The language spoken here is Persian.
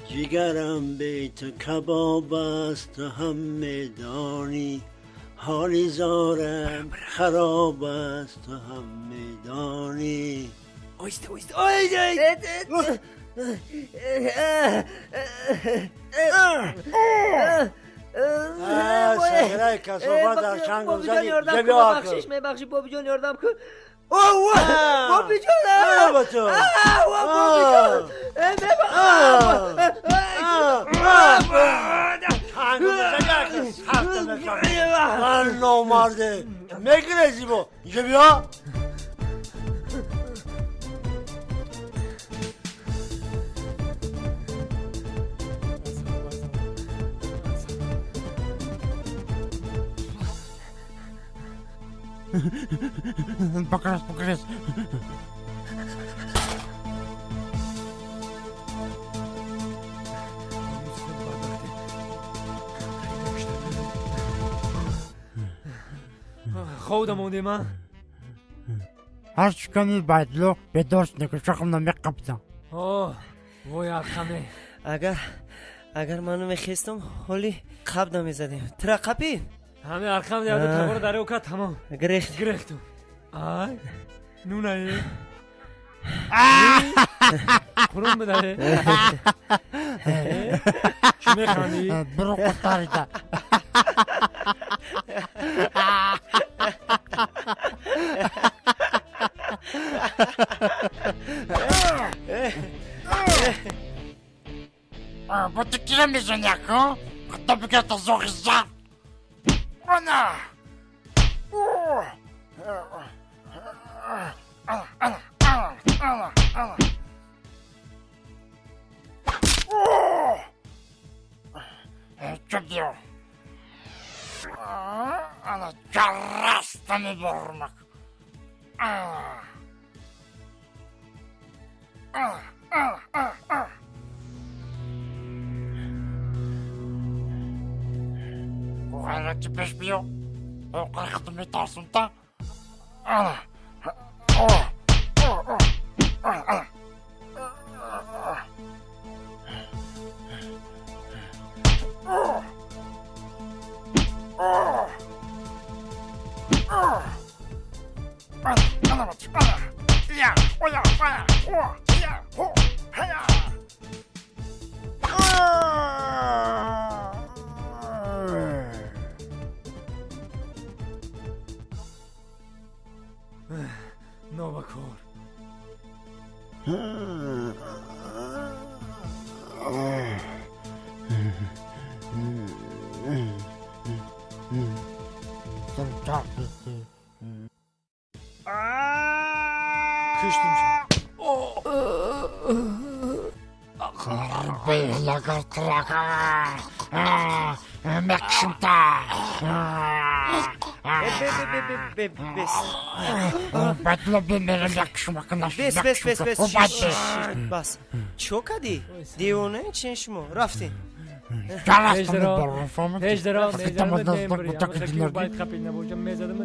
جگرم بیت کباب است و هم میدانی حالی زارم خراب است و هم میدانی اویست سگرای کسافت در چنگم زدی جبیا کن ببخشی بابی جان یاردم کن بابی جان با تو من نامرده میگره زیبا اینجا بیا Покрес. خودم موندی من هر چکمی باید به درست نکن شخم نمیقبتم وای ارخمه اگر منو میخیستم حالی قبل نمیزدیم ترا قبی همه ارخم دیاده تبار داره اوکا تمام گرختم آی نونه خورم بده چی میخوانی؟ برو قطاریده با تو کیره میزنی اکو؟ خدا بگه تا زوغی زر انا چه دیو انا جرسته میبرمک غیرتی پیش بیو قرخت میترسون تا نوبکار کشتیم به لگر ترکا مکشمتا بدلو بمیرم یکشم اکناش بس چو کدی؟ دیونه چین شما رفتی؟ جرستم برو فهمت؟ هجدرا میزدم نمیبری اما خیلی باید خپید نبوجم میزدم